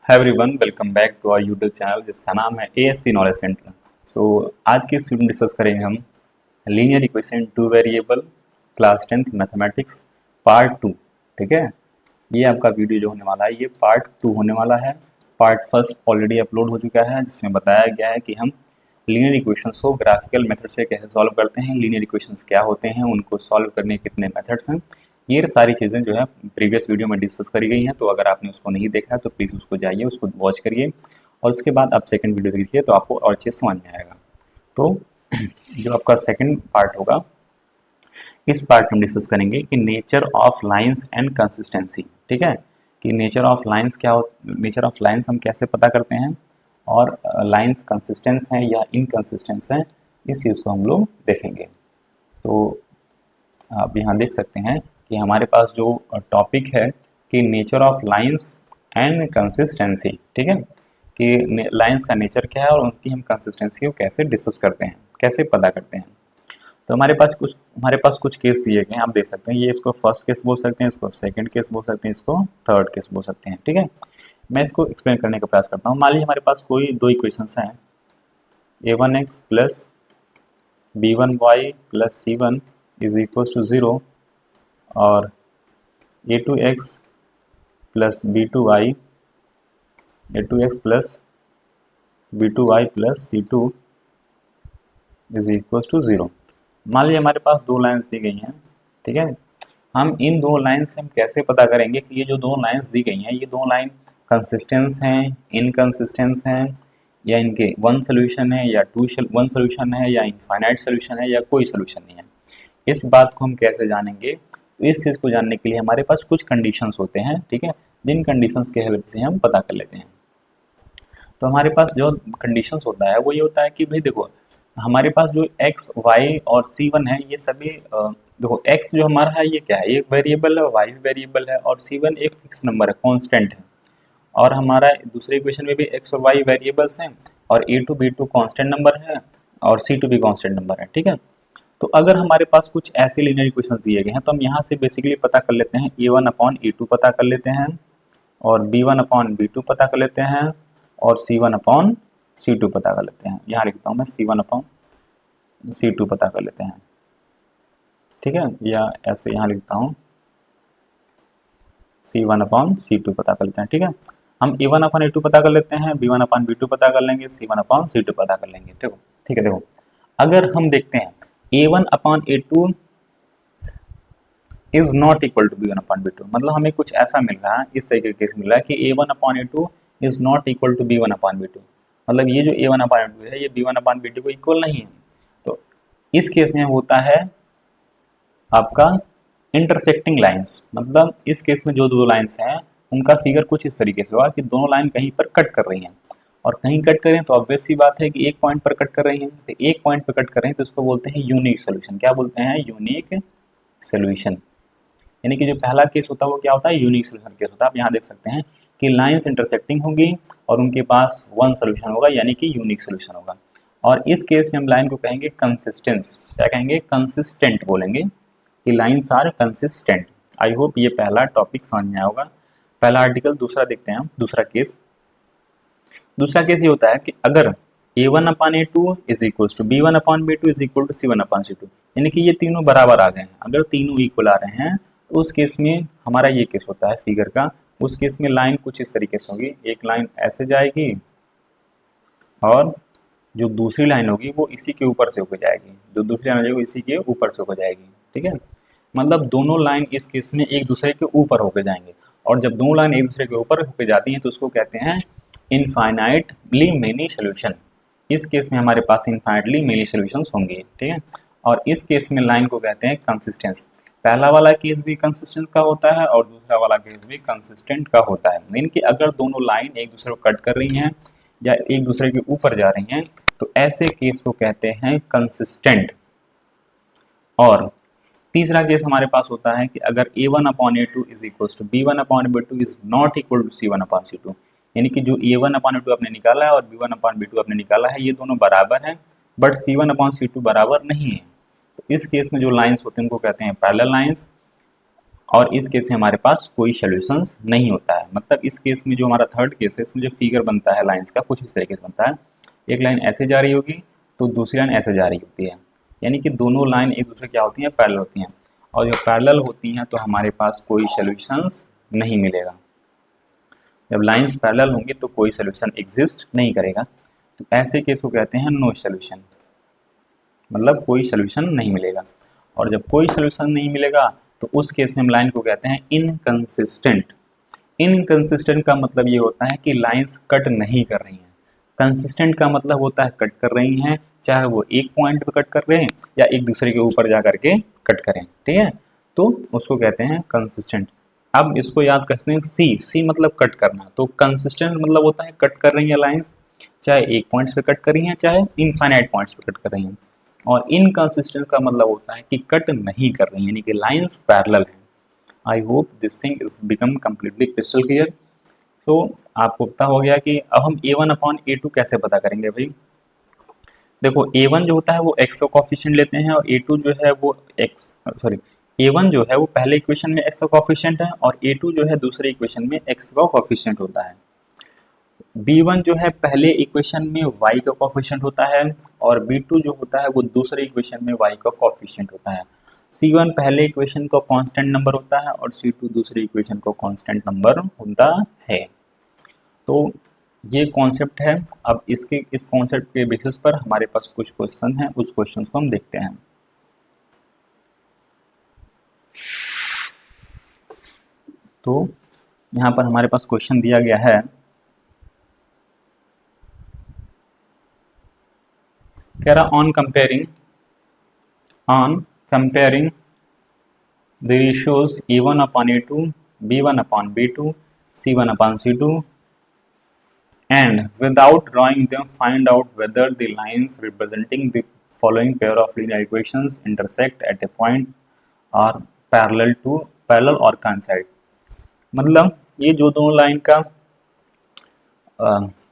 Hi everyone, welcome back to our YouTube channel जिसका नाम है एएसपी नॉलेज सेंटर। आज की इस वीडियो में डिस्कस करेंगे हम linear equation two variable class 10th mathematics part 2। ठीक है, ये आपका वीडियो जो होने वाला है ये पार्ट 2 होने वाला है। पार्ट फर्स्ट ऑलरेडी अपलोड हो चुका है जिसमें बताया गया है कि हम लीनियर इक्वेशंस को ग्राफिकल मेथड से कैसे सॉल्व करते हैं, लीनियर इक्वेशंस क्या होते हैं, उनको सॉल्व करने के कितने मेथड्स हैं। ये सारी चीज़ें जो है प्रीवियस वीडियो में डिस्कस करी गई हैं, तो अगर आपने उसको नहीं देखा है तो प्लीज़ उसको जाइए, उसको वॉच करिए और उसके बाद आप सेकंड वीडियो देखिए तो आपको और चीज़ समझ में आएगा। तो जो आपका सेकंड पार्ट होगा, इस पार्ट में डिस्कस करेंगे कि nature of lines and consistency. ठीक है, कि नेचर ऑफ लाइंस क्या हो, नेचर ऑफ लाइंस हम कैसे पता करते हैं और लाइंस कंसिस्टेंस हैं या इनकंसिस्टेंस हैं, इस चीज़ को हम लोग देखेंगे। तो आप यहाँ देख सकते हैं कि हमारे पास जो टॉपिक है कि nature of lines and consistency. ठीक है, कि लाइंस का नेचर क्या है और उनकी हम कंसिस्टेंसी को कैसे डिस्कस करते हैं, कैसे पता करते हैं। तो हमारे पास कुछ केस दिए गए हैं, आप देख सकते हैं। ये इसको फर्स्ट केस बोल सकते हैं, इसको सेकंड केस बोल सकते हैं, इसको थर्ड केस बोल सकते हैं। ठीक है, मैं इसको एक्सप्लेन करने का प्रयास करता हूँ। मान लीजिए हमारे पास कोई दो इक्वेशंस हैं, a1x plus b1y plus c1 is equal to 0 और a2x plus a2x plus b2y plus c2 is equal to 0। मान लीजिए हमारे पास दो लाइंस दी गई हैं। ठीक है, हम इन दो लाइन से हम कैसे पता करेंगे कि ये जो दो लाइंस दी गई हैं ये दो लाइन कंसिस्टेंस हैं, इनकंसिस्टेंस हैं, या इनके वन सोल्यूशन है या वन सोल्यूशन है या इनफाइनाइट सोल्यूशन है या कोई सोल्यूशन नहीं है। इस बात को हम कैसे जानेंगे? तो इस चीज़ को जानने के लिए हमारे पास कुछ कंडीशंस होते हैं। ठीक है, जिन कंडीशंस के हेल्प से हम पता कर लेते हैं। तो हमारे पास जो कंडीशंस होता है वो ये होता है कि भाई देखो, हमारे पास जो x, y और c1 है ये सभी देखो, x जो हमारा है ये क्या है, एक वेरिएबल है, y वेरिएबल है और c1 एक फिक्स नंबर है, कांस्टेंट है। और हमारा दूसरे इक्वेशन में भी x और y वेरिएबल्स हैं और a2 b2 कांस्टेंट नंबर है और c2 भी कांस्टेंट नंबर है। ठीक है, तो अगर हमारे पास कुछ ऐसे लीनियर इक्वेशंस दिए गए हैं तो हम यहाँ से बेसिकली पता कर लेते हैं, a1 अपॉन a2 पता कर लेते हैं और b1 अपॉन b2 पता कर लेते हैं और c1 अपॉन c2 पता कर लेते हैं। यहाँ लिखता हूँ मैं c1 अपॉन c2 पता कर लेते हैं। ठीक है, या ऐसे यहाँ लिखता हूँ c1 अपॉन c2 पता कर लेते हैं। ठीक है, हम a1 अपॉन a2 पता कर लेते हैं, b1 अपॉन b2 पता कर लेंगे, c1 अपॉन c2 पता कर लेंगे। ठीक है, देखो अगर हम देखते हैं a1 upon a2 is not equal to b1 upon b2, मतलब हमें कुछ ऐसा मिल रहा है, इस तरीके के केस मिल रहा है कि a1 upon a2 is not equal to b1 upon b2, मतलब ये जो a1 अपॉन a2 है ये b1 अपॉन b2 को इक्वल नहीं है। तो इस केस में होता है आपका इंटरसेक्टिंग लाइंस, मतलब इस केस में जो दो लाइंस हैं उनका फिगर कुछ इस तरीके से होगा कि दोनों लाइन कहीं पर कट कर रही हैं, और कहीं कट कर रही हैं तो ऑब्वियस सी बात है कि एक पॉइंट पर कट कर रही हैं। तो एक पॉइंट पर कट कर रही हैं तो उसको बोलते हैं यूनिक सोल्यूशन। क्या बोलते हैं? Unique solution. यानी कि जो पहला केस होता है वो क्या होता है? यूनिक सोल्यूशन केस होता है। आप यहाँ देख सकते हैं कि लाइंस इंटरसेक्टिंग होंगी और उनके पास वन सोल्यूशन होगा, यानी कि यूनिक सोल्यूशन होगा। और इस केस में हम लाइन को कहेंगे कंसिस्टेंस। क्या कहेंगे? कंसिस्टेंट बोलेंगे कि lines are consistent. I hope ये पहला टॉपिक समझ में आया होगा, पहला आर्टिकल। दूसरा देखते हैं हम, दूसरा केस ये होता है कि अगर a1 upon a2 is equal to b1 upon b2 is equal to c1 upon c2, यानी कि ये तीनों बराबर आ गए हैं। अगर तीनों इक्वल आ रहे हैं तो उस केस में हमारा ये केस होता है फिगर का। उस केस में लाइन कुछ इस तरीके से होगी, एक लाइन ऐसे जाएगी और जो दूसरी लाइन होगी वो इसी के ऊपर से होकर जाएगी, जो दूसरी लाइन होगी इसी के ऊपर से होकर जाएगी। ठीक है, मतलब दोनों लाइन इस केस में एक दूसरे के ऊपर होकर जाएंगे, और जब दोनों लाइन एक दूसरे के ऊपर होकर जाती हैं तो उसको कहते हैं इनफाइनाइटली मेनी सोल्यूशन। इस केस में हमारे पास इनफाइनाइटली मेनी सोल्यूशंस होंगे। ठीक है, और इस केस में लाइन को कहते हैं कंसिस्टेंस। पहला वाला केस भी कंसिस्टेंट का होता है और दूसरा वाला केस भी कंसिस्टेंट का होता है। मीन कि अगर दोनों लाइन एक दूसरे को कट कर रही हैं या एक दूसरे के ऊपर जा रही हैं तो ऐसे केस को कहते हैं कंसिस्टेंट। और तीसरा केस हमारे पास होता है कि अगर a1 upon a2 is equal to b1 upon b2 is not equal to c1 upon c2, यानी कि जो a1 अपॉन a2 आपने निकाला है और b1 अपॉन b2 आपने निकाला है ये दोनों बराबर हैं, बट c1 अपॉन c2 बराबर नहीं है। तो इस केस में जो लाइंस होते हैं उनको कहते हैं पैरेलल लाइंस। और इस केस में हमारे पास कोई सोल्यूशंस नहीं होता है। मतलब इस केस में जो हमारा थर्ड केस है, इसमें जो फिगर बनता है लाइंस का कुछ इस तरीके से बनता है, एक लाइन ऐसे जा रही होगी तो दूसरी लाइन ऐसे जा रही होती है, यानी कि दोनों लाइन एक दूसरे क्या होती हैं, पैरेलल होती हैं। और जब पैरेलल होती हैं तो हमारे पास कोई सोल्यूशंस नहीं मिलेगा। जब लाइंस पैरेलल होंगी तो कोई सोल्यूशन एग्जिस्ट नहीं करेगा। तो ऐसे केस को कहते हैं नो सोल्यूशन, मतलब कोई सोल्यूशन नहीं मिलेगा। और जब कोई सोल्यूशन नहीं मिलेगा तो उस केस में हम लाइन को कहते हैं इनकंसिस्टेंट। इनकंसिस्टेंट का मतलब ये होता है कि लाइंस कट नहीं कर रही हैं। कंसिस्टेंट का मतलब होता है कट कर रही हैं, चाहे वो एक पॉइंट पे कट कर रहे हैं या एक दूसरे के ऊपर जा करके कट करें, ठीक है, तो उसको कहते हैं कंसिस्टेंट। अब इसको याद कर सकते हैं, सी मतलब कट करना, तो कंसिस्टेंट मतलब होता है कट कर रही है लाइंस, चाहे एक पॉइंट्स पे कट कर रही हैं चाहे इनफाइनाइट पॉइंट्स पे कट कर रही हैं। और इनकंसिस्टेंट का मतलब होता है कि कट नहीं कर रही है, यानी कि लाइंस पैरेलल है। I hope this thing is become completely crystal clear. तो आपको पता हो गया कि अब हम A1/A2 कैसे पता करेंगे भाई। देखो A1 जो होता है वो x का कॉफिशिएंट लेते हैं और A2 जो है वो A1 जो है वो पहले इक्वेशन में x का कॉफिशिएंट है और A2 जो है दूसरे इक्वेशन में x का कॉफिशिएंट होता है। B1 जो है पहले इक्वेशन में y का कॉफिशिएंट होता है और B2 जो होता है वो दूसरे इक्वेशन में y का कॉफिशिएंट होता है। C1 पहले इक्वेशन का कांस्टेंट नंबर होता है और C2 दूसरे इक्वेशन का कांस्टेंट नंबर होता है। तो ये कॉन्सेप्ट है। अब इस कॉन्सेप्ट के बेसिस पर हमारे पास कुछ क्वेश्चन हैं, उस क्वेश्चन को हम देखते हैं। तो यहाँ पर हमारे पास क्वेश्चन दिया गया है, कह रहा on comparing the ratios A1/A2, B1/B2, C1/C2 and without drawing them find out whether the lines representing the following pair of linear equations intersect at a point or parallel or coincide। मतलब ये जो दोनों line का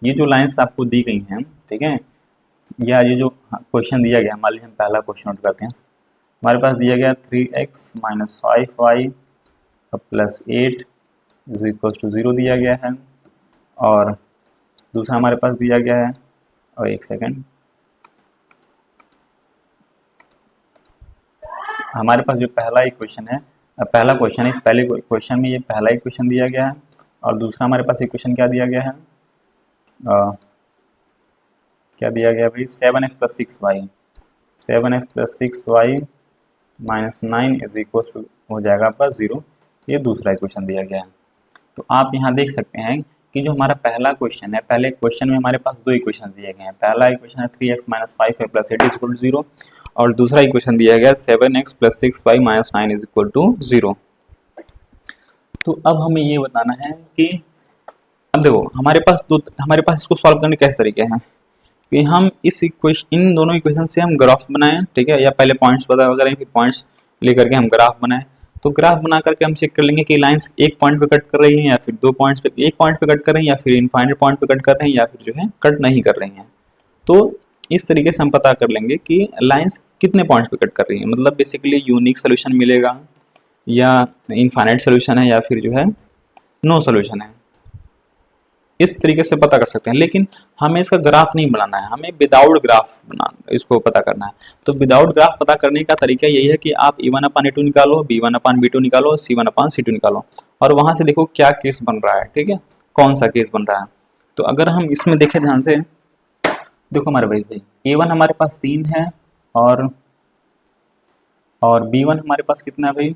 ये जो lines आपको दी गई हैं, ठीक है, या ये जो क्वेश्चन दिया गया, मान लीजिए हम पहला क्वेश्चन नोट करते हैं। हमारे पास दिया गया 3x - 5y + 8 = 0 दिया गया है। और दूसरा हमारे पास दिया गया है, और एक सेकंड, हमारे पास जो पहला इक्वेशन है, पहला क्वेश्चन है, इस पहले क्वेश्चन में ये पहला इक्वेशन दिया गया है और दूसरा हमारे पास इक्वेशन क्या दिया गया है, क्या दिया गया भाई, 7x + 6y, 7x + 6y - 9 = हो जाएगा आपका 0। ये दूसरा इक्वेशन दिया गया है। तो आप यहाँ देख सकते हैं कि जो हमारा पहला क्वेश्चन है, पहले क्वेश्चन में हमारे पास दो इक्वेशन दिए गए हैं। पहला इक्वेशन है 3x - 5y + 8 = 0 और दूसरा इक्वेशन दिया गया 7x + 6y - 9 = 0। तो अब हमें ये बताना है कि अब देखो हमारे पास इसको सॉल्व करने के कैसे तरीके हैं कि हम इन दोनों इक्वेशन से हम ग्राफ बनाएं, ठीक है, या पहले पॉइंट्स पता करें फिर पॉइंट्स लेकर के हम ग्राफ बनाएं। तो ग्राफ बना करके हम चेक कर लेंगे कि लाइंस एक पॉइंट पे कट कर रही हैं या फिर दो पॉइंट्स पे, एक पॉइंट पे कट कर रही हैं या फिर इनफाइनाइट पॉइंट पे कट कर रहे हैं या फिर जो है कट नहीं कर रही हैं। तो इस तरीके से हम पता कर लेंगे कि लाइंस कितने पॉइंट्स पे कट कर रही हैं, मतलब बेसिकली यूनिक सोल्यूशन मिलेगा या इनफाइनाइट सोल्यूशन है या फिर जो है नो सोल्यूशन है। इस तरीके से पता कर सकते हैं, लेकिन हमें इसका ग्राफ नहीं बनाना है, हमें विदाउट ग्राफ इसको पता करना है। तो विदाउट ग्राफ पता करने का तरीका यही है कि आप A1/A2 निकालो, B1/B2 निकालो, C1/C2 निकालो और वहां से देखो क्या केस बन रहा है, ठीक है, कौन सा केस बन रहा है। तो अगर हम इसमें देखें ध्यान से, देखो हमारे भाई A1 हमारे पास 3 है और B1 हमारे पास कितना है भाई,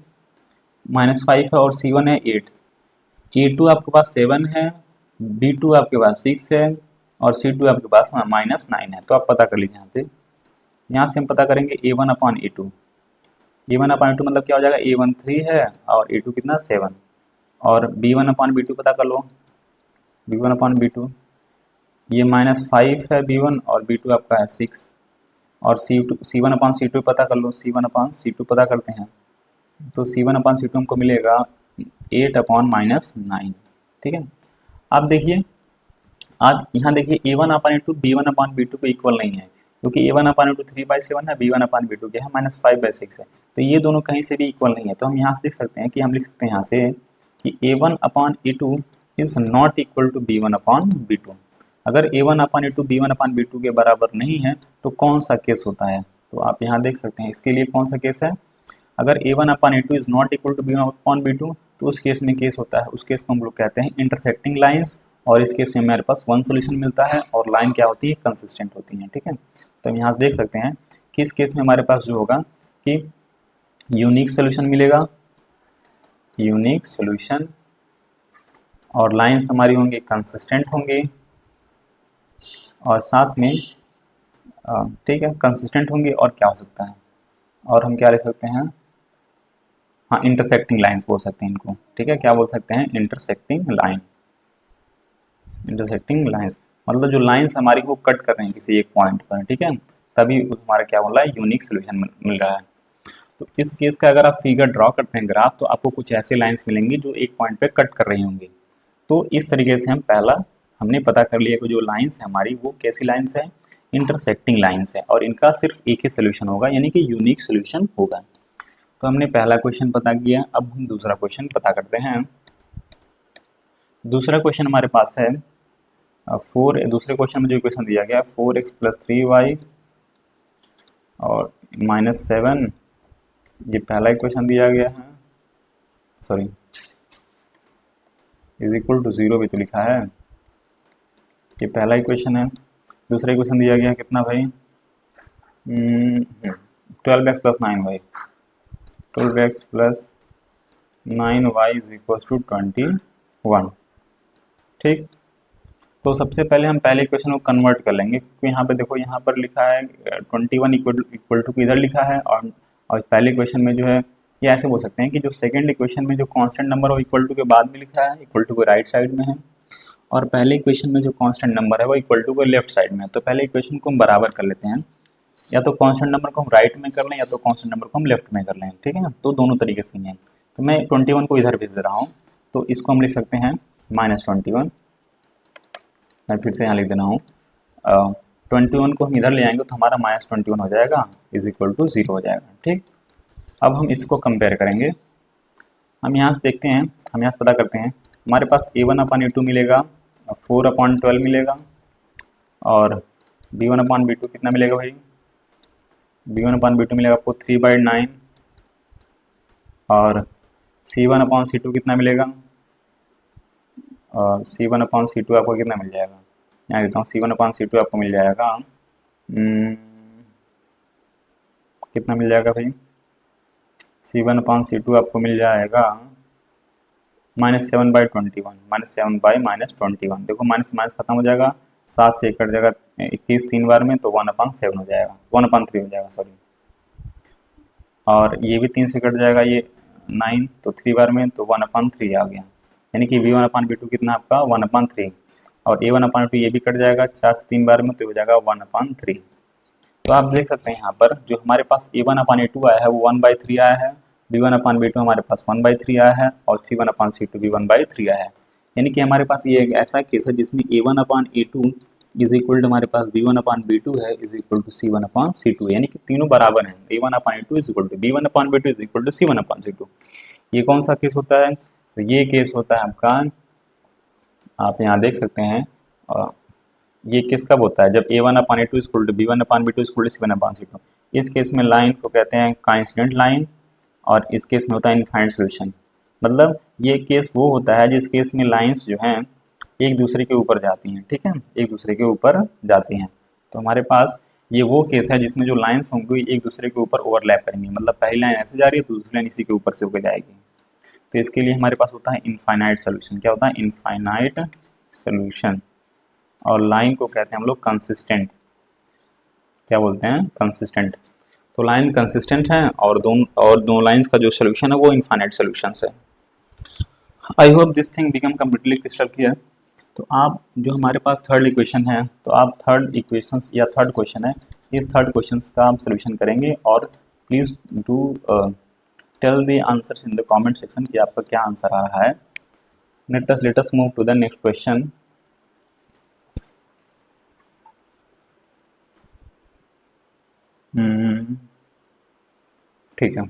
-5 है और C1 है 8। A2 आपके पास 7 है, B2 आपके पास 6 है और C2 आपके पास -9 है। तो आप पता कर लीजिए यहाँ से हम पता करेंगे A1/A2। A1/A2 मतलब क्या हो जाएगा, A1 3 है और A2 कितना 7 और B1/B2 पता कर लो, B1/B2 ये -5 है B1 और B2 आपका है 6 और C1/C2 पता कर लो, C1/C2 पता करते हैं तो C1/C2 हमको मिलेगा 8/-9, ठीक है। आप देखिए, आप यहाँ देखिए A1/A2 B1/B2 को इक्वल नहीं है, क्योंकि a1/2 3/7 है, b1/b2 क्या है -5/6 है। तो ये दोनों कहीं से भी इक्वल नहीं है। तो हम यहाँ से देख सकते हैं कि हम लिख सकते हैं यहाँ से कि a1/a2 is not equal to b1/b2। अगर a1/a2 b1/b2 के बराबर नहीं है तो कौन सा केस होता है? तो आप यहाँ देख सकते हैं इसके लिए कौन सा केस है। अगर a1/a2 is not equal to b1/b2 तो उस केस में केस होता है, उस केस को हम लोग कहते हैं इंटरसेक्टिंग लाइंस। और इस केस में हमारे पास वन सोल्यूशन मिलता है और लाइन क्या होती है, कंसिस्टेंट होती है। ठीक है, तो हम यहाँ से देख सकते हैं कि इस केस में हमारे पास जो होगा कि यूनिक सोल्यूशन मिलेगा, यूनिक सोल्यूशन, और लाइंस हमारी होंगी कंसिस्टेंट होंगी, और साथ में ठीक है कंसिस्टेंट होंगी। और क्या हो सकता है, और हम क्या लिख सकते हैं, हाँ इंटरसेक्टिंग लाइंस बोल सकते हैं इनको। ठीक है, क्या बोल सकते हैं, इंटरसेक्टिंग लाइन। इंटरसेक्टिंग लाइंस मतलब जो लाइंस हमारी को कट कर रहे हैं किसी एक पॉइंट पर। ठीक है, तभी हमारा क्या बोल रहा है, यूनिक सोल्यूशन मिल रहा है। तो इस केस का अगर आप फिगर ड्रॉ करते हैं ग्राफ, तो आपको कुछ ऐसे लाइंस मिलेंगी जो एक पॉइंट पे कट कर रही होंगी। तो इस तरीके से हम पहला हमने पता कर लिया कि जो लाइंस है हमारी वो कैसी लाइंस है, इंटरसेक्टिंग लाइंस है, और इनका सिर्फ एक ही सोल्यूशन होगा यानी कि यूनिक सोल्यूशन होगा। तो हमने पहला क्वेश्चन पता किया, अब हम दूसरा क्वेश्चन पता करते हैं। दूसरा क्वेश्चन हमारे पास है दूसरे क्वेश्चन में जो क्वेश्चन दिया गया 4x + 3y और -7, ये पहला इक्वेशन दिया गया है, सॉरी इज इक्वल टू 0 भी तो लिखा है, ये पहला इक्वेशन है। दूसरा इक्वेशन दिया गया है कितना भाई, 12x + 9y, 12x + 9y is equal to 21। ठीक, तो सबसे पहले हम पहले इक्वेशन को कन्वर्ट कर लेंगे, क्योंकि यहाँ पे देखो यहाँ पर लिखा है 21 इक्वल टू इधर लिखा है, और पहले इक्वेशन में जो है ये ऐसे बोल सकते हैं कि जो सेकंड इक्वेशन में जो कांस्टेंट नंबर है वो इक्वल टू के बाद में लिखा है, इक्वल टू के राइट साइड में है, और पहले इक्वेशन में जो कांस्टेंट नंबर है वो इक्वल टू के लेफ्ट साइड में है। तो पहले इक्वेशन को हम बराबर कर लेते हैं, या तो कांस्टेंट नंबर को हम राइट में कर लें या तो कांस्टेंट नंबर को हम लेफ्ट में कर लें। ठीक है, तो दोनों तरीके से ही है। तो मैं 21 को इधर भेज रहा हूँ, तो इसको हम लिख सकते हैं -21। मैं फिर से यहाँ लिख देना हूँ 21 को हम इधर ले आएंगे तो हमारा -21 हो जाएगा, इज इक्वल टू 0 हो जाएगा। ठीक, अब हम इसको कंपेयर करेंगे। हम यहाँ से देखते हैं, हम यहाँ से पता करते हैं, हमारे पास a1/a2 मिलेगा, 4/12 मिलेगा, और b1/b2 कितना मिलेगा भाई, b1/b2 मिलेगा आपको 3/9, और c1/c2 कितना मिलेगा, और c1/c2 आपको कितना मिल जाएगा, यहाँ देता हूँ c1/c2 आपको मिल जाएगा कितना मिल जाएगा भाई, c1/c2 आपको मिल जाएगा -7/21, -7/-21। देखो माइनस माइनस खत्म हो जाएगा, 7 से कट जाएगा 21 3 बार में, तो 1/7 हो जाएगा, 1/3 हो जाएगा सॉरी, और ये भी 3 से कट जाएगा, ये 9 तो 3 बार में, तो 1/3 आ गया। यानी कि v1/b2 कितना आपका 1/3, और a1/2 ये भी कट जाएगा 4 से 3 बार में, तो हो जाएगा 1/3। तो आप देख सकते हैं यहाँ पर जो हमारे पास a1/a2 आया है वो 1/3 आया है, b1/b2 हमारे पास 1/3 आया है, और c1/c2 भी 1/3 आया है। यानी कि हमारे पास ये एक ऐसा केस है जिसमें a1/a2 इज इक्वल टू हमारे पास b1/b2 है इज इक्वल टू c1/c2, यानी कि तीनों बराबर हैं, a1/a2 is equal to b1/b2 is equal to c1/c2। ये कौन सा केस होता है, तो ये केस होता है आपका, आप यहाँ देख सकते हैं, ये केस कब होता है, जब a1/a2 equal to b1/b2 equal to c1/c2। इस केस में लाइन को कहते हैं कोइंसिडेंट लाइन, और इस केस में होता है इनफाइनाइट सोल्यूशन। मतलब ये केस वो होता है जिस केस में लाइंस जो हैं एक दूसरे के ऊपर जाती हैं। ठीक है, एक दूसरे के ऊपर जाती हैं। तो हमारे पास ये वो केस है जिसमें जो लाइंस होंगी एक दूसरे के ऊपर ओवरलैप करेंगी, मतलब पहली लाइन ऐसे जा रही है तो दूसरी लाइन इसी के ऊपर से होकर जाएगी। तो इसके लिए हमारे पास होता है इनफाइनाइट सोल्यूशन। क्या होता है, इनफाइनाइट सोल्यूशन। और लाइन को कहते हैं हम लोग कंसिस्टेंट, क्या बोलते हैं, कंसिस्टेंट। तो लाइन कंसिस्टेंट है, और दोनों लाइंस का जो सोल्यूशन है वो इनफाइनाइट सोल्यूशंस है। I hope this thing become completely crystal clear. तो आप जो हमारे पास थर्ड इक्वेशन है, तो आप थर्ड इक्वेशंस या थर्ड क्वेश्चन है, इस थर्ड क्वेश्चंस का आप सोल्यूशन करेंगे, और please do tell the answers in the comment section कि आपका क्या आंसर आ रहा है। Let us move to the next question. ठीक है,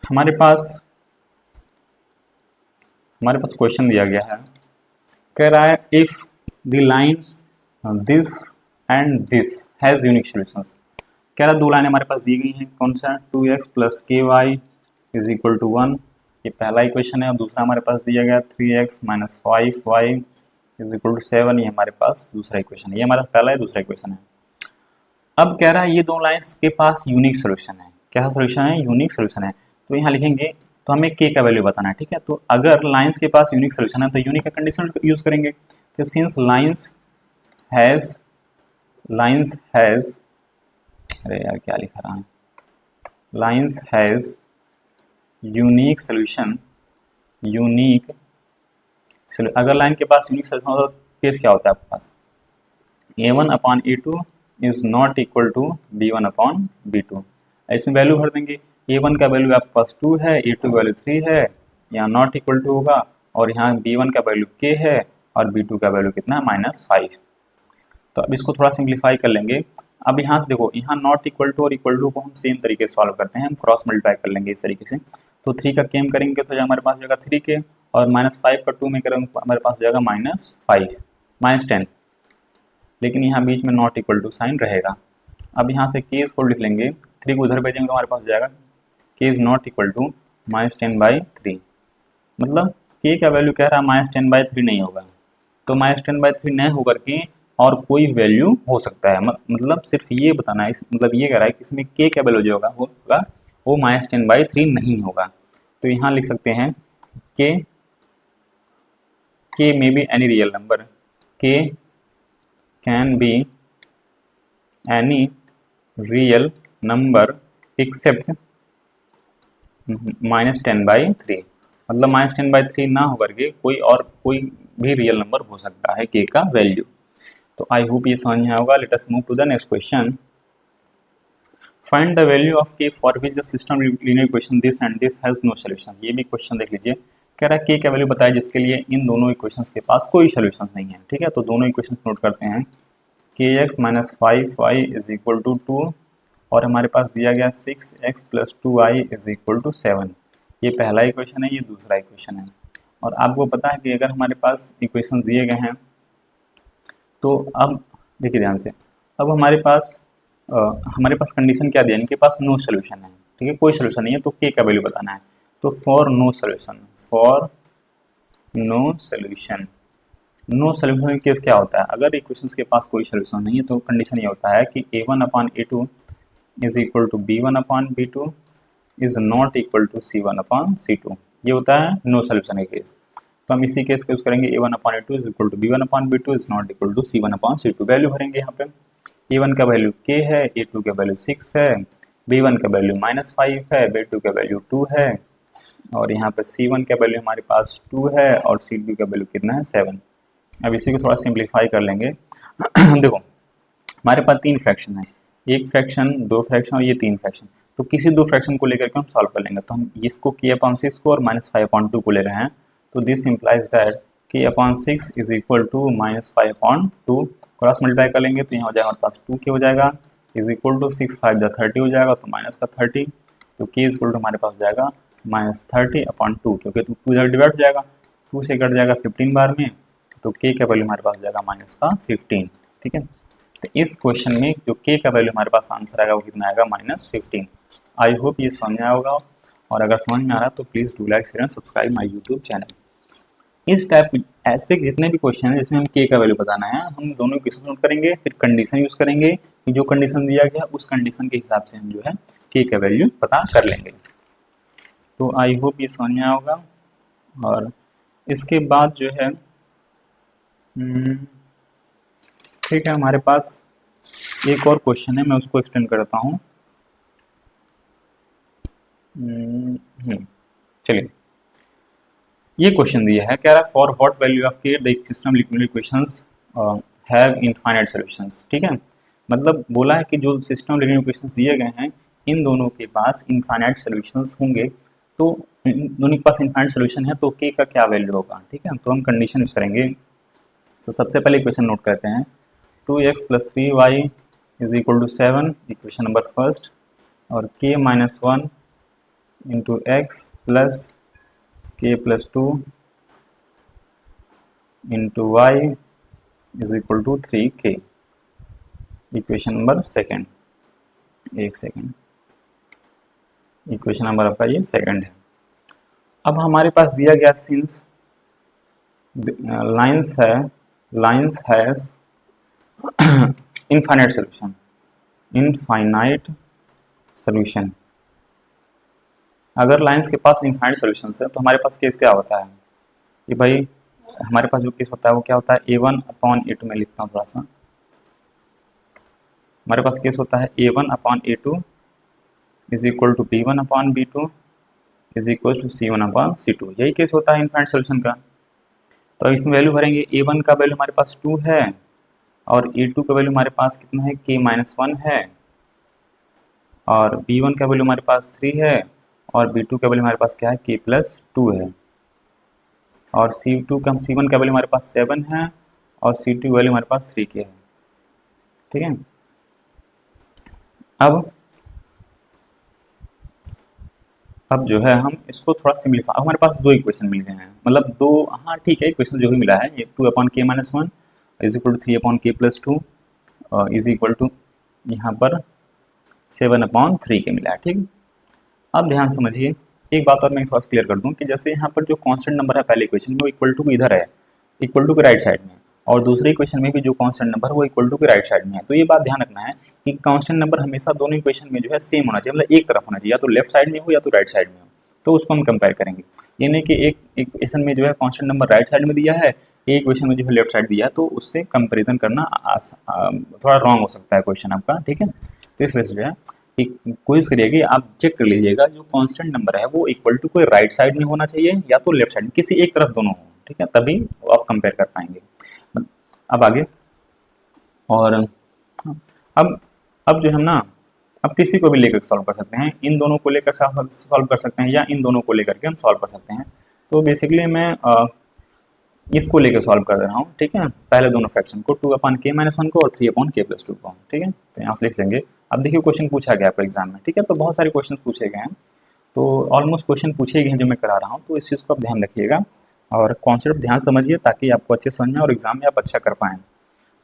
हमारे पास क्वेश्चन दिया गया है, कह रहा है if the lines this and this has unique solutions. कह रहा है दो लाइनें हमारे पास दी गई हैं, कौन सा, 2x प्लस के वाई इज इक्वल टू 1, ये पहला इक्वेशन है, और दूसरा हमारे पास दिया गया 3x minus 5y is equal to 7, ये हमारे पास दूसरा इक्वेशन है, ये हमारा पहला है, दूसरा इक्वेशन है। अब कह रहा है ये दो लाइन्स के पास यूनिक सोल्यूशन है, क्या सोल्यूशन है, यूनिक सोल्यूशन है। तो यहाँ लिखेंगे, तो हमें के का वैल्यू बताना है, ठीक है। तो अगर लाइन्स के पास यूनिक सोल्यूशन है तो यूनिक का कंडीशन यूज करेंगे। तो सिंस लाइन्स हैज अरे यार क्या लिखा रहा है, लाइन्स हैज यूनिक सोल्यूशन, अगर लाइन के पास यूनिक सोल्यूशन होता तो केस क्या होता है आपके पास, a1 upon a2 is not equal to b1 upon b2। इसमें वैल्यू भर देंगे, a1 का वैल्यू आपके पास 2 है, a2 का वैल्यू 3 है, यहाँ नॉट इक्वल टू होगा, और यहाँ b1 का वैल्यू k है और b2 का वैल्यू कितना है, -5। तो अब इसको थोड़ा सिंप्लीफाई कर लेंगे। अब यहाँ से देखो, यहाँ नॉट इक्वल टू और इक्वल टू को हम सेम तरीके से सॉल्व करते हैं, हम क्रॉस मल्टीप्लाई कर लेंगे इस तरीके से। तो 3 का केम करेंगे तो हमारे पास हो जाएगा 3k, और -5 का 2 में करेंगे तो हमारे पास हो जाएगा -5 -10, लेकिन यहाँ बीच में नॉट इक्वल टू साइन रहेगा। अब यहाँ से के को लिख लेंगे, 3 को उधर भेजेंगे तो हमारे पास हो जाएगा के इज़ नॉट इक्वल टू -10/3, मतलब के का वैल्यू कह रहा है -10/3 नहीं होगा, तो -10/3 न होकर के और कोई वैल्यू हो सकता है, मतलब सिर्फ ये बताना है, मतलब ये कह रहा है कि इसमें के का वैल्यू जो होगा वो -10/3 नहीं होगा। तो यहाँ लिख सकते हैं K may be any real number, K can be any real number except -10/3, मतलब -10/3 ना होकर के कोई भी रियल नंबर हो सकता है के का वैल्यू। तो आई होप ये समझ में आएगा। Let us move to the next question. Find the value of K for which the system linear equation this and this has no solution. ये भी क्वेश्चन देख लीजिए, कह रहा है के का वैल्यू बताया जिसके लिए इन दोनों इक्वेशंस के पास कोई सॉल्यूशन नहीं है, ठीक है। तो दोनों इक्वेशंस नोट करते हैं, k x minus 5y is equal to 2, और हमारे पास दिया गया 6x plus 2y is equal to 7। ये पहला इक्वेशन है, ये दूसरा इक्वेशन है। और आपको पता है कि अगर हमारे पास इक्वेशन दिए गए हैं तो अब देखिए ध्यान से, अब हमारे पास कंडीशन क्या दिया, इनके पास नो सोल्यूशन है, ठीक है, कोई सोल्यूशन नहीं है, तो के का वैल्यू बताना है। तो फॉर नो सोल्यूशन में केस क्या होता है, अगर इक्वेशंस के पास कोई सोल्यूशन नहीं है तो कंडीशन ये होता है कि a1 upon a2 is equal to b1 upon b2 is not equal to c1 upon c2। ये होता है नो सोल्यूशन के केस। तो हम इसी केस को यूज करेंगे, a1 upon a2 is equal to b1 upon b2 is not equal to c1 upon c2। Value भरेंगे यहाँ पे, a1 का वैल्यू k है, a2 का वैल्यू 6 है, b1 का वैल्यू -5 है, b2 का वैल्यू 2 है, और यहाँ पे c1 का वैल्यू हमारे पास 2 है और c2 का वैल्यू कितना है 7। अब इसी को थोड़ा सिंप्लीफाई कर लेंगे। देखो हमारे पास 3 फ्रैक्शन है, एक फ्रैक्शन, 2 फ्रैक्शन और ये 3 फ्रैक्शन। तो किसी 2 फ्रैक्शन को लेकर के हम सॉल्व कर लेंगे। तो हम इसको k/6 को और -5/2 को ले रहे हैं, तो this implies that k/6 is equal to -5/2। Cross multiply कर लेंगे तो यहाँ हो जाएगा हमारे पास 2k हो जाएगा, इज इक्वल टू 6 5 जा 30 हो जाएगा, तो माइनस का 30, तो k इज इक्वल टू हमारे पास हो जाएगा -30/2, क्योंकि 2 इधर डिवाइड हो जाएगा, 2 से कट जाएगा 15 बार में, तो k का वैल्यू हमारे पास हो जाएगा -15, ठीक है। तो इस क्वेश्चन में जो k का वैल्यू हमारे पास आंसर आएगा वो कितना आएगा, -15। आई होप ये समझ में आया होगा, और अगर समझ में आ रहा है तो please do like share and subscribe my YouTube channel. इस टाइप ऐसे जितने भी क्वेश्चन है जिसमें हम k का वैल्यू बताना है, हम दोनों क्वेश्चन नोट करेंगे, फिर कंडीशन यूज़ करेंगे कि जो कंडीशन दिया गया उस कंडीशन के हिसाब से हम जो है k का वैल्यू पता कर लेंगे। तो आई होप ये समझ में आया होगा। और इसके बाद जो है ठीक है, हमारे पास एक और क्वेश्चन है, मैं उसको एक्सप्लेन करता हूँ। चलिए, ये क्वेश्चन दिया है, कह रहा है फॉर व्हाट वैल्यू ऑफ के the system linear equations have infinite solutions, ठीक है। मतलब बोला है कि जो सिस्टम लिनियर इक्वेशंस दिए गए हैं इन दोनों के पास इनफाइनाइट सॉल्यूशंस होंगे, तो दोनों के पास इनफाइनाइट सॉल्यूशन है तो के का क्या वैल्यू होगा, ठीक है। तो हम कंडीशन यूज करेंगे। तो सबसे पहले इक्वेशन नोट करते हैं, 2x plus 3y is equal to 7, equation number first, और k minus 1 into x plus k plus 2 into y is equal to 3k, equation number second. एक सेकेंड, इक्वेशन नंबर आपका ये सेकंड है। अब हमारे पास दिया गया since lines has infinite solution. अगर लाइंस के पास इनफाइनाइट सोल्यूशन है तो हमारे पास केस क्या होता है कि भाई हमारे पास जो केस होता है वो क्या होता है, a1/a2 में लिखता हूँ थोड़ा सा। हमारे पास केस होता है a1/a2 is equal to b1/b2 is equal to c1/c2। यही केस होता है इनफाइनाइट सोल्यूशन का। तो इसमें वैल्यू भरेंगे, a1 का वैल्यू हमारे पास 2 है और a2 का वैल्यू हमारे पास कितना है, k-1 है, और b1 का वैल्यू हमारे पास 3 है और b2 का वैल्यू हमारे पास क्या है, k+2 है, और c1 का वैल्यू हमारे पास 7 है और c2 वैल्यू हमारे पास 3k है। ठीक है, अब जो है हम इसको थोड़ा सिम्प्लीफाई, हमारे पास दो इक्वेशन मिल गए हैं, मतलब दो, हाँ ठीक है, इक्वेशन जो भी मिला है ये 2/k-1 is equal to 3/k+2 is equal to यहाँ पर 7/3k मिला है। ठीक, अब ध्यान समझिए, एक बात और मैं थोड़ा सा क्लियर कर दूं कि जैसे यहाँ पर जो कांस्टेंट नंबर है पहले इक्वेशन में वो इक्वल टू इधर है, इक्वल टू के राइट साइड में, और दूसरे इक्वेशन में भी जो कांस्टेंट नंबर है वो इक्वल टू के राइट साइड में है। तो ये बात ध्यान रखना है कि कांस्टेंट नंबर हमेशा दोनों इक्वेशन में जो है सेम होना चाहिए, मतलब एक तरफ होना चाहिए, या तो लेफ्ट साइड में हो या तो राइट साइड में हो, तो उसको हम कंपेयर करेंगे। ये नहीं कि एक इक्वेशन में जो है कांस्टेंट नंबर राइट साइड में दिया है, एक इक्वेशन में जो है लेफ्ट साइड दिया है, तो उससे कंपेरिजन करना थोड़ा रॉन्ग हो सकता है क्वेश्चन आपका। ठीक है, तो इस वजह से जो है कोशिश करिएगा आप चेक कर लीजिएगा जो कांस्टेंट नंबर है वो इक्वल टू कोई राइट साइड में होना चाहिए या तो लेफ्ट साइड में, किसी एक तरफ दोनों हो। ठीक है, तभी आप कंपेयर कर पाएंगे। अब आगे, और अब जो है ना, अब किसी को भी लेकर सॉल्व कर सकते हैं, इन दोनों को लेकर सॉल्व कर सकते हैं या इन दोनों को लेकर के हम सॉल्व कर सकते हैं। तो बेसिकली मैं इसको लेकर सॉल्व कर रहा हूँ। ठीक है, पहले दोनों फ्रैक्शन को 2/k-1 को और 3/k+2 को। ठीक है, तो यहाँ से लिख लेंगे। अब देखिए क्वेश्चन पूछा गया आपको एग्जाम में। ठीक है, तो बहुत सारे क्वेश्चन पूछे गए हैं, तो ऑलमोस्ट क्वेश्चन पूछे गए हैं जो मैं करा रहा हूँ, तो इस चीज़ को आप ध्यान रखिएगा और कॉन्सेप्ट ध्यान समझिए ताकि आपको अच्छे समझ में और एग्जाम में आप अच्छा कर पाएँ।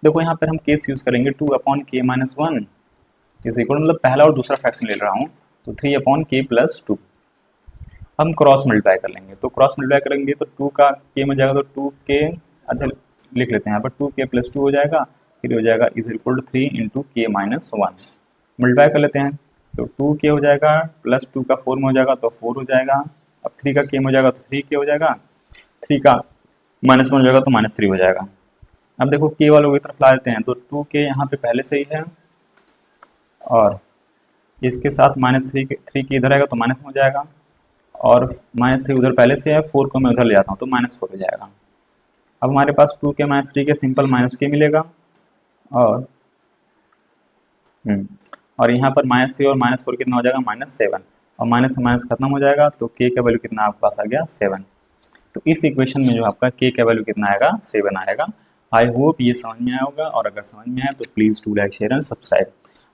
देखो यहाँ पर हम केस यूज़ करेंगे 2/k-1 इज इक्वल, मतलब पहला और दूसरा फ्रैक्शन ले रहा हूँ, तो 3/k+2। हम क्रॉस मल्टीप्लाई कर लेंगे, तो क्रॉस मल्टीप्लाई करेंगे तो 2 का k में जाएगा तो 2k, अच्छा लिख लेते हैं यहाँ पर 2k+2 हो जाएगा, फिर हो जाएगा is equal to 3 × k-1 multiply कर लेते हैं, तो 2k हो जाएगा प्लस 2 का 4 में हो जाएगा तो 4 हो जाएगा, अब 3 का k में हो जाएगा तो 3k हो जाएगा, 3 का -1 हो जाएगा तो -3 हो जाएगा। अब देखो k वालों की तरफ ला देते हैं, तो 2k यहाँ पे पहले से ही है और इसके साथ -3 इधर आएगा तो -1 हो जाएगा, और -3 उधर पहले से है, 4 को मैं उधर ले जाता हूँ तो -4 हो जाएगा। अब हमारे पास 2k -3 सिंपल -k मिलेगा, और यहाँ पर -3 और -4 कितना हो जाएगा, -7, और माइनस से माइनस खत्म हो जाएगा तो k का वैल्यू कितना आपके पास आ गया, 7। तो इस इक्वेशन में जो आपका k का वैल्यू कितना आएगा, 7 आएगा। आई होप ये समझ में आया होगा, और अगर समझ में आया तो please do like share and subscribe.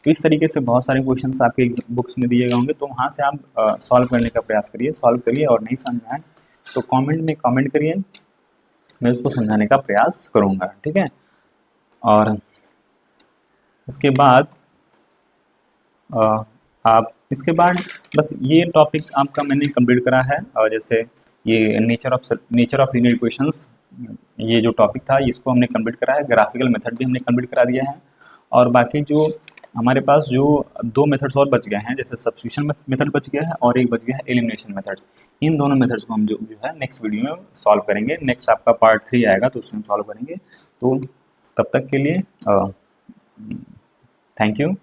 तो इस तरीके से बहुत सारे क्वेश्चंस आपके बुक्स में दिए गए होंगे, तो वहाँ से आप सॉल्व करने का प्रयास करिए, सॉल्व करिए, और नहीं समझ में आए तो कमेंट में कमेंट करिए, मैं उसको समझाने का प्रयास करूँगा। ठीक है, और उसके बाद आप इसके बाद बस ये टॉपिक आपका मैंने कंप्लीट करा है, और जैसे ये नेचर ऑफ लीनियर इक्वेशंस, ये जो टॉपिक था इसको हमने कंप्लीट करा है, ग्राफिकल मेथड भी हमने कंप्लीट करा दिया है, और बाकी जो हमारे पास जो 2 मेथड्स और बच गए हैं, जैसे सब्स्टिट्यूशन मेथड बच गया है और एक बच गया है एलिमिनेशन मेथड्स। इन दोनों मेथड्स को हम जो है नेक्स्ट वीडियो में सॉल्व करेंगे। नेक्स्ट आपका पार्ट 3 आएगा तो उसमें सॉल्व करेंगे। तो तब तक के लिए थैंक यू,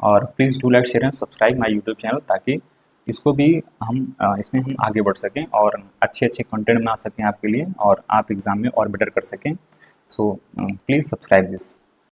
और please do like share and subscribe my YouTube channel, ताकि इसको भी इसमें हम आगे बढ़ सकें और अच्छे कंटेंट बना सकें आपके लिए, और आप एग्ज़ाम में और बेटर कर सकें। So please subscribe this.